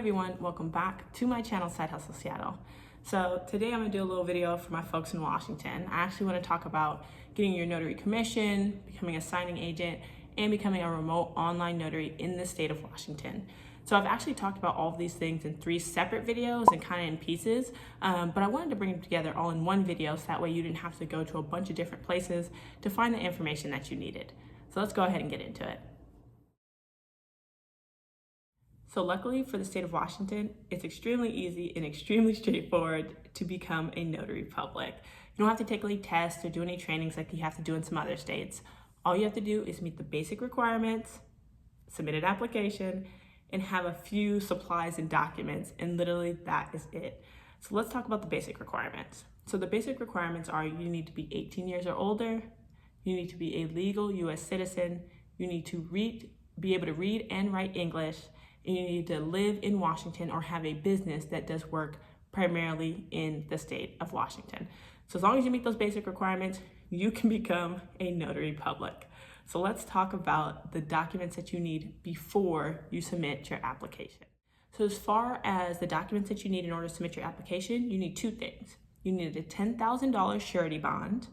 everyone, welcome back to my channel, Side Hustle Seattle. So today I'm gonna do a little video for my folks in Washington. I actually wanna talk about getting your notary commission, becoming a signing agent, and becoming a remote online notary in the state of Washington. So I've actually talked about all of these things in 3 separate videos and kind of in pieces, but I wanted to bring them together all in one video so that way you didn't have to go to a bunch of different places to find the information that you needed. So let's go ahead and get into it. So luckily for the state of Washington, it's extremely easy and extremely straightforward to become a notary public. You don't have to take any tests or do any trainings like you have to do in some other states. All you have to do is meet the basic requirements, submit an application, and have a few supplies and documents, and literally that is it. So let's talk about the basic requirements. So the basic requirements are you need to be 18 years or older, you need to be a legal US citizen, you need to be able to read and write English, and you need to live in Washington or have a business that does work primarily in the state of Washington. So as long as you meet those basic requirements, you can become a notary public. So let's talk about the documents that you need before you submit your application. So as far as the documents that you need in order to submit your application, you need 2 things. You need a $10,000 surety bond,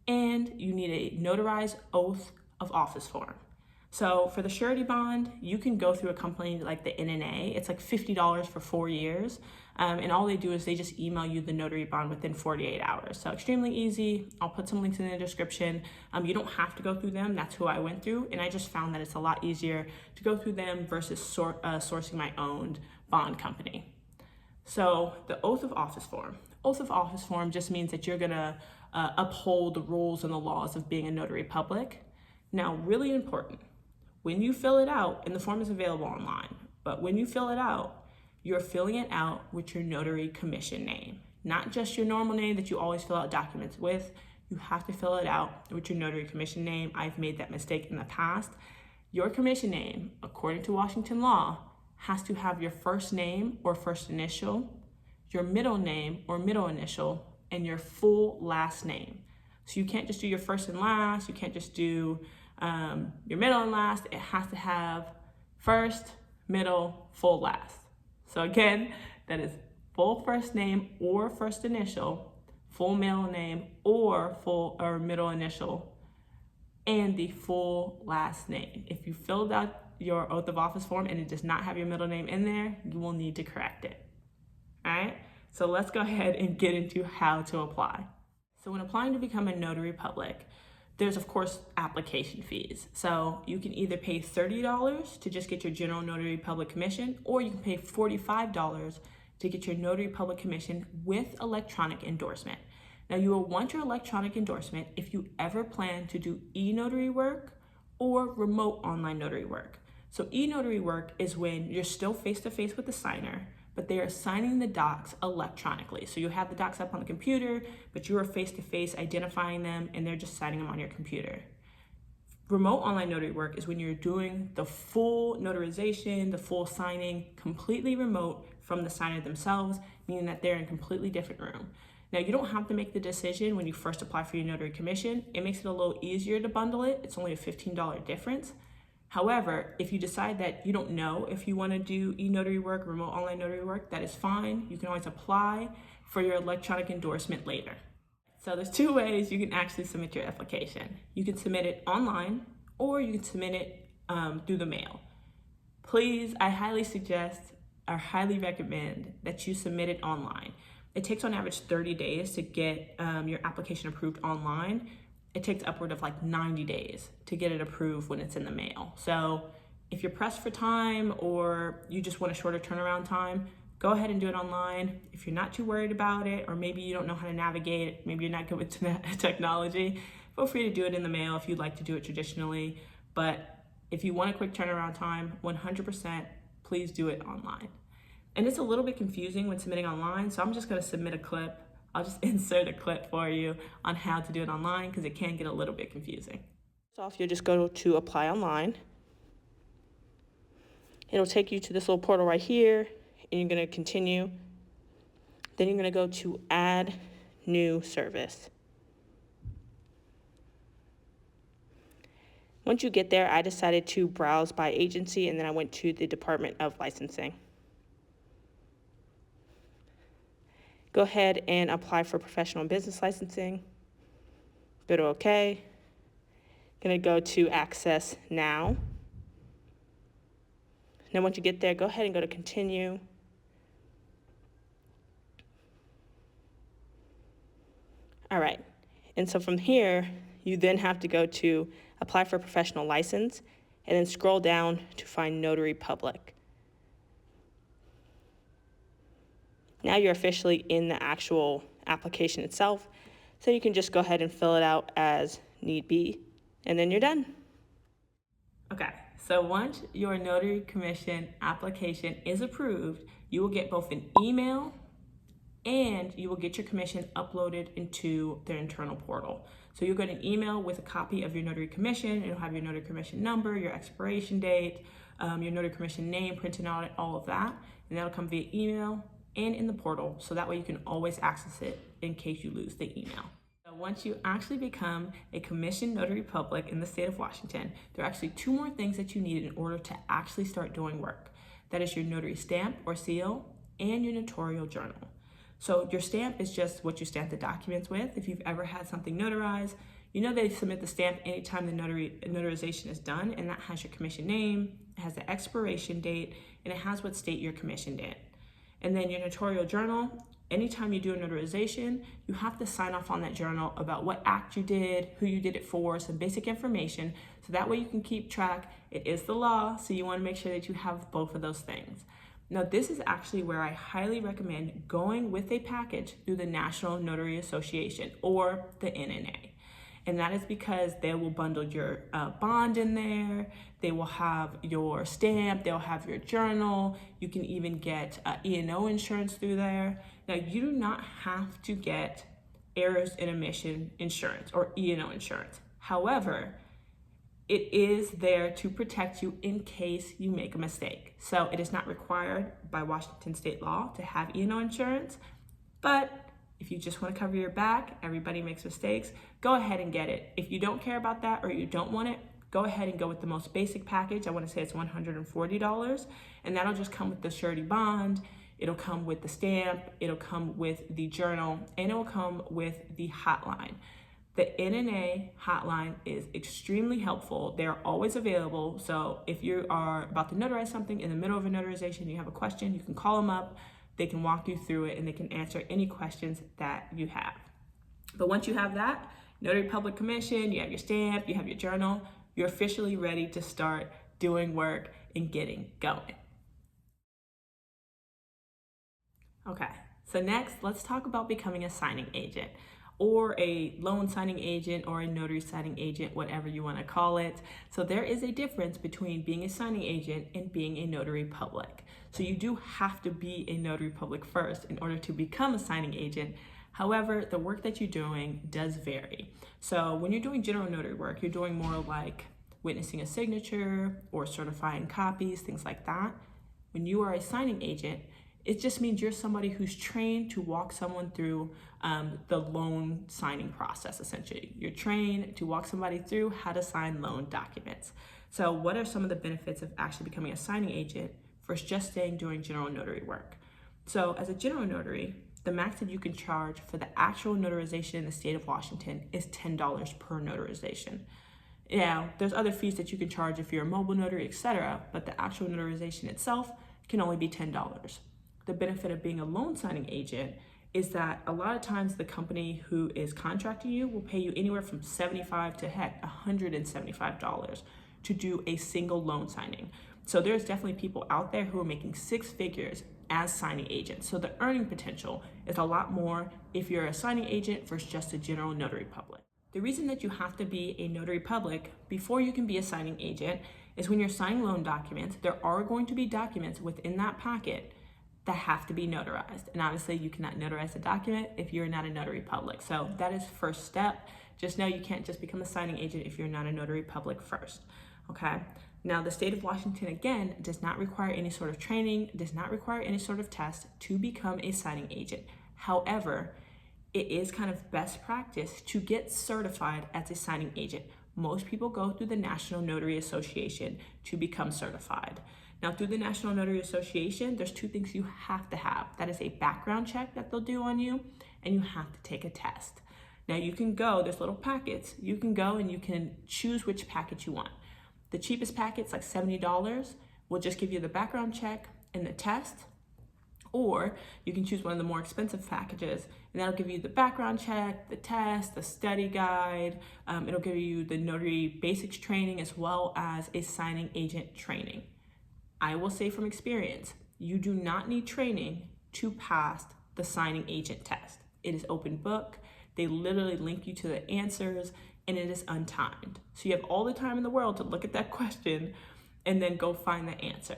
and you need a notarized oath of office form. So for the surety bond, you can go through a company like the NNA. It's like $50 for 4 years. And all they do is they just email you the notary bond within 48 hours. So extremely easy. I'll put some links in the description. You don't have to go through them. That's who I went through. And I just found that it's a lot easier to go through them versus sourcing my own bond company. So the oath of office form. Oath of office form just means that you're gonna uphold the rules and the laws of being a notary public. Now, really important. When you fill it out, and the form is available online, but when you fill it out, you're filling it out with your notary commission name, not just your normal name that you always fill out documents with. You have to fill it out with your notary commission name. I've made that mistake in the past. Your commission name, according to Washington law, has to have your first name or first initial, your middle name or middle initial, and your full last name. So you can't just do your first and last. You can't just do your middle and last. It has to have first, middle, full last. So again, that is full first name or first initial, full middle name or full or middle initial, and the full last name. If you filled out your oath of office form and it does not have your middle name in there, you will need to correct it. All right, so let's go ahead and get into how to apply. So when applying to become a notary public, there's of course application fees. So you can either pay $30 to just get your general notary public commission, or you can pay $45 to get your notary public commission with electronic endorsement. Now you will want your electronic endorsement if you ever plan to do e-notary work or remote online notary work. So e-notary work is when you're still face-to-face with the signer, but they are signing the docs electronically. So you have the docs up on the computer, but you are face-to-face identifying them and they're just signing them on your computer. Remote online notary work is when you're doing the full notarization, the full signing, completely remote from the signer themselves, meaning that they're in a completely different room. Now you don't have to make the decision when you first apply for your notary commission. It makes it a little easier to bundle it. It's only a $15 difference. However, if you decide that you don't know if you want to do e-notary work, remote online notary work, that is fine. You can always apply for your electronic endorsement later. So there's 2 ways you can actually submit your application. You can submit it online, or you can submit it through the mail. Please, I highly suggest or highly recommend that you submit it online. It takes on average 30 days to get your application approved online. It takes upward of like 90 days to get it approved when it's in the mail. So if you're pressed for time or you just want a shorter turnaround time, go ahead and do it online. If you're not too worried about it, or maybe you don't know how to navigate it, maybe you're not good with technology, feel free to do it in the mail if you'd like to do it traditionally. But if you want a quick turnaround time, 100%, please do it online. And it's a little bit confusing when submitting online, so I'm just gonna submit a clip. I'll just insert a clip for you on how to do it online because it can get a little bit confusing. First off, you'll just go to apply online. It'll take you to this little portal right here, and you're gonna continue. Then you're gonna go to add new service. Once you get there, I decided to browse by agency, and then I went to the Department of Licensing. Go ahead and apply for professional and business licensing. Go to OK. Gonna go to Access Now. Then once you get there, go ahead and go to Continue. All right, and so from here, you then have to go to Apply for Professional License, and then scroll down to find Notary Public. Now you're officially in the actual application itself, so you can just go ahead and fill it out as need be, and then you're done. Okay, so once your notary commission application is approved, you will get both an email and you will get your commission uploaded into their internal portal. So you'll get an email with a copy of your notary commission. It'll have your notary commission number, your expiration date, your notary commission name printed on it, all of that. And that'll come via email and in the portal. So that way you can always access it in case you lose the email. So once you actually become a commissioned notary public in the state of Washington, there are actually 2 more things that you need in order to actually start doing work. That is your notary stamp or seal and your notarial journal. So your stamp is just what you stamp the documents with. If you've ever had something notarized, you know they submit the stamp anytime the notarization is done, and that has your commission name, it has the expiration date, and it has what state you're commissioned in. And then your notarial journal, anytime you do a notarization, you have to sign off on that journal about what act you did, who you did it for, some basic information, so that way you can keep track. It is the law, so you want to make sure that you have both of those things. Now, this is actually where I highly recommend going with a package through the National Notary Association or the NNA. And that is because they will bundle your bond in there. They will have your stamp. They'll have your journal. You can even get E&O insurance through there. Now, you do not have to get errors and omission insurance or E&O insurance. However, it is there to protect you in case you make a mistake. So it is not required by Washington state law to have E&O insurance, but if you just want to cover your back, everybody makes mistakes, go ahead and get it. If you don't care about that or you don't want it, go ahead and go with the most basic package. I want to say it's $140, and that'll just come with the surety bond, it'll come with the stamp, it'll come with the journal, and it'll come with the hotline. The NNA hotline is extremely helpful. They're always available. So if you are about to notarize something in the middle of a notarization, you have a question, you can call them up. They can walk you through it and they can answer any questions that you have. But once you have that, Notary Public Commission, you have your stamp, you have your journal, you're officially ready to start doing work and getting going. Okay, so next, let's talk about becoming a signing agent, or a loan signing agent, or a notary signing agent, whatever you want to call it. So there is a difference between being a signing agent and being a notary public. So you do have to be a notary public first in order to become a signing agent. However, the work that you're doing does vary. So when you're doing general notary work, you're doing more like witnessing a signature or certifying copies, things like that. When you are a signing agent, it just means you're somebody who's trained to walk someone through the loan signing process, essentially. You're trained to walk somebody through how to sign loan documents. So what are some of the benefits of actually becoming a signing agent versus just staying doing general notary work? So as a general notary, the max that you can charge for the actual notarization in the state of Washington is $10 per notarization. Now, there's other fees that you can charge if you're a mobile notary, etc., but the actual notarization itself can only be $10. The benefit of being a loan signing agent is that a lot of times the company who is contracting you will pay you anywhere from $75 to heck, $175 to do a single loan signing. So there's definitely people out there who are making 6 figures as signing agents. So the earning potential is a lot more if you're a signing agent versus just a general notary public. The reason that you have to be a notary public before you can be a signing agent is when you're signing loan documents, there are going to be documents within that packet that have to be notarized. And obviously you cannot notarize a document if you're not a notary public. So that is first step. Just know you can't just become a signing agent if you're not a notary public first, okay? Now the state of Washington, again, does not require any sort of training, does not require any sort of test to become a signing agent. However, it is kind of best practice to get certified as a signing agent. Most people go through the National Notary Association to become certified. Now, through the National Notary Association, there's two things you have to have. That is a background check that they'll do on you, and you have to take a test. Now, you can go, there's little packets. You can go and you can choose which package you want. The cheapest packet's like $70. We'll just give you the background check and the test. Or you can choose one of the more expensive packages, and that'll give you the background check, the test, the study guide. It'll give you the notary basics training as well as a signing agent training. I will say from experience, you do not need training to pass the signing agent test. It is open book. They literally link you to the answers, and it is untimed. So you have all the time in the world to look at that question and then go find the answer.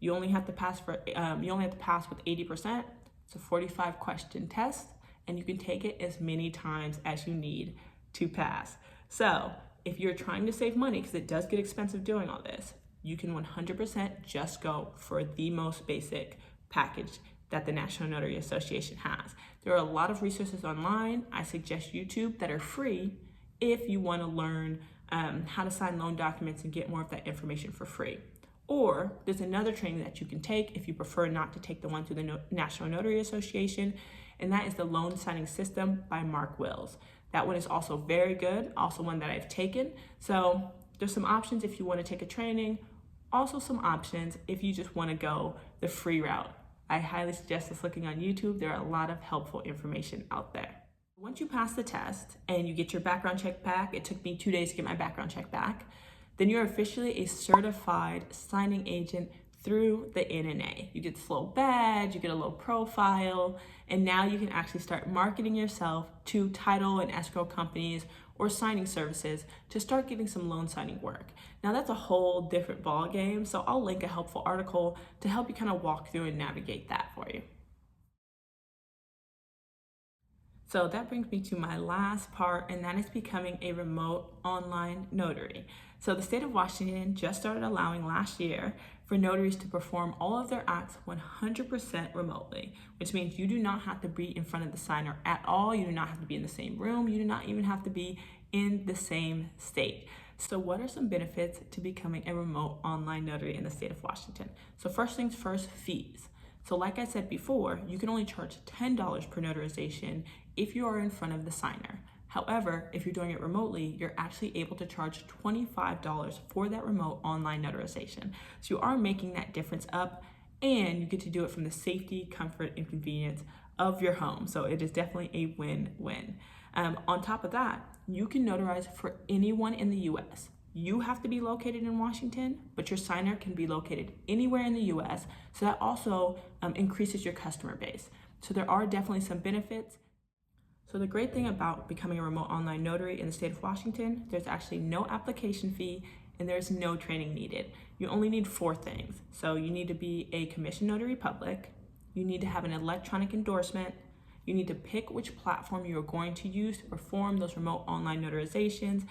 You only have to pass with 80%. It's a 45 question test, and you can take it as many times as you need to pass. So if you're trying to save money, because it does get expensive doing all this, you can 100% just go for the most basic package that the National Notary Association has. There are a lot of resources online. I suggest YouTube that are free if you want to learn how to sign loan documents and get more of that information for free. Or there's another training that you can take if you prefer not to take the one through the National Notary Association, and that is the Loan Signing System by Mark Wills. That one is also very good, also one that I've taken. So there's some options if you want to take a training, also some options if you just want to go the free route. I highly suggest this looking on YouTube. There are a lot of helpful information out there. Once you pass the test and you get your background check back, it took me 2 days to get my background check back, then you're officially a certified signing agent through the NNA. You get this little badge, you get a little profile, and now you can actually start marketing yourself to title and escrow companies or signing services to start getting some loan signing work. Now that's a whole different ball game, so I'll link a helpful article to help you kind of walk through and navigate that for you. So that brings me to my last part, and that is becoming a remote online notary. So the state of Washington just started allowing last year for notaries to perform all of their acts 100% remotely, which means you do not have to be in front of the signer at all. You do not have to be in the same room. You do not even have to be in the same state. So what are some benefits to becoming a remote online notary in the state of Washington? So first things first, fees. So like I said before, you can only charge $10 per notarization if you are in front of the signer. However, if you're doing it remotely, you're actually able to charge $25 for that remote online notarization. So you are making that difference up, and you get to do it from the safety, comfort, and convenience of your home. So it is definitely a win-win. On top of that, you can notarize for anyone in the US. You have to be located in Washington, but your signer can be located anywhere in the US. So that also increases your customer base. So there are definitely some benefits. So the great thing about becoming a remote online notary in the state of Washington, there's actually no application fee and there's no training needed. You only need 4 things. So you need to be a commissioned notary public, you need to have an electronic endorsement, you need to pick which platform you are going to use to perform those remote online notarizations,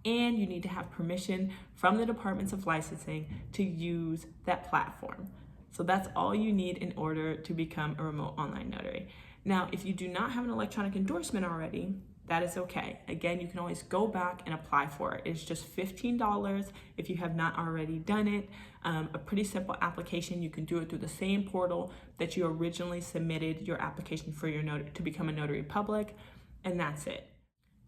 and you need to have permission from the departments of licensing to use that platform. So that's all you need in order to become a remote online notary. Now, if you do not have an electronic endorsement already, that is okay. Again, you can always go back and apply for it. It's just $15 if you have not already done it. A pretty simple application. You can do it through the same portal that you originally submitted your application for your to become a notary public, and that's it.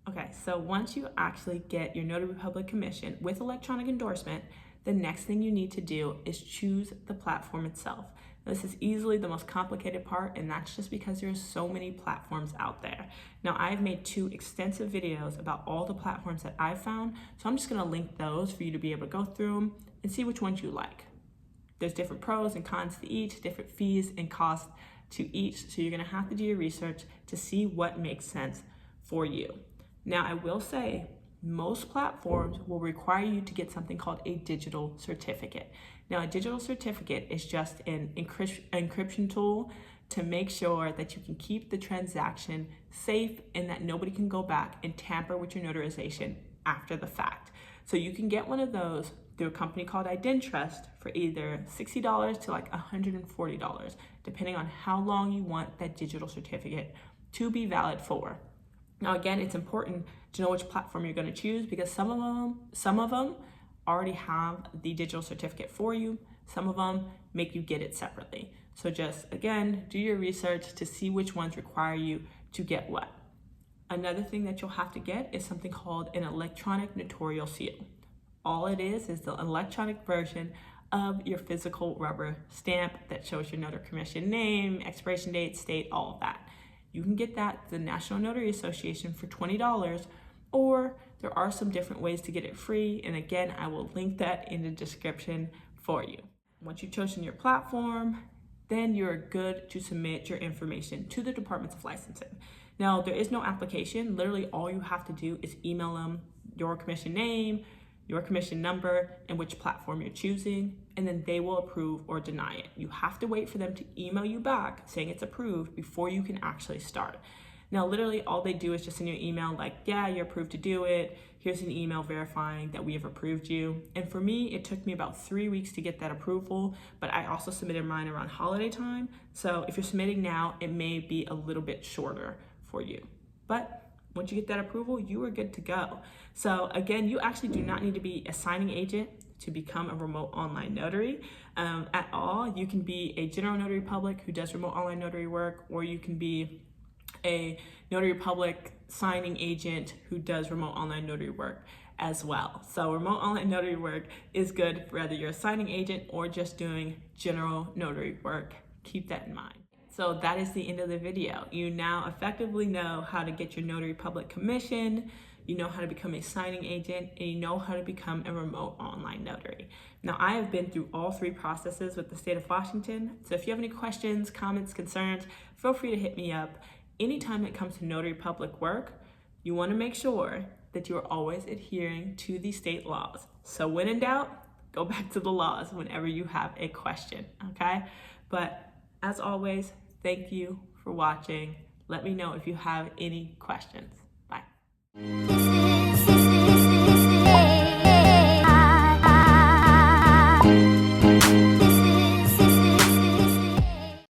Okay, so once you actually get your notary public commission with electronic endorsement, the next thing you need to do is choose the platform itself. This is easily the most complicated part, and that's just because there's so many platforms out there. Now, I've made 2 extensive videos about all the platforms that I've found, so I'm just gonna link those for you to be able to go through them and see which ones you like. There's different pros and cons to each, different fees and costs to each, so you're gonna have to do your research to see what makes sense for you. Now, I will say, most platforms will require you to get something called a digital certificate. Now, a digital certificate is just an encryption tool to make sure that you can keep the transaction safe and that nobody can go back and tamper with your notarization after the fact. So you can get one of those through a company called IdenTrust for either $60 to like $140, depending on how long you want that digital certificate to be valid for. Now, again, it's important to know which platform you're going to choose because some of them already have the digital certificate for you. Some of them make you get it separately. So just, again, do your research to see which ones require you to get what. Another thing that you'll have to get is something called an electronic notarial seal. All it is the electronic version of your physical rubber stamp that shows your notary commission name, expiration date, state, all of that. You can get that at the National Notary Association for $20, or there are some different ways to get it free. And again, I will link that in the description for you. Once you've chosen your platform, then you're good to submit your information to the Departments of Licensing. Now, there is no application. Literally, all you have to do is email them your commission name, your commission number, and which platform you're choosing, and then they will approve or deny it. You have to wait for them to email you back saying it's approved before you can actually start. Now, literally, all they do is just send you an email like, yeah, you're approved to do it. Here's an email verifying that we have approved you. And for me, it took me about 3 weeks to get that approval, but I also submitted mine around holiday time. So if you're submitting now, it may be a little bit shorter for you. But once you get that approval, you are good to go. So again, you actually do not need to be a signing agent to become a remote online notary at all. You can be a general notary public who does remote online notary work, or you can be a notary public signing agent who does remote online notary work as well. So remote online notary work is good whether you're a signing agent or just doing general notary work. Keep that in mind. So that is the end of the video. You now effectively know how to get your notary public commission, you know how to become a signing agent, and you know how to become a remote online notary. Now, I have been through all three processes with the state of Washington. So if you have any questions, comments, concerns, feel free to hit me up. Anytime it comes to notary public work, you want to make sure that you are always adhering to the state laws. So when in doubt, go back to the laws whenever you have a question, okay? But as always, thank you for watching. Let me know if you have any questions. Bye.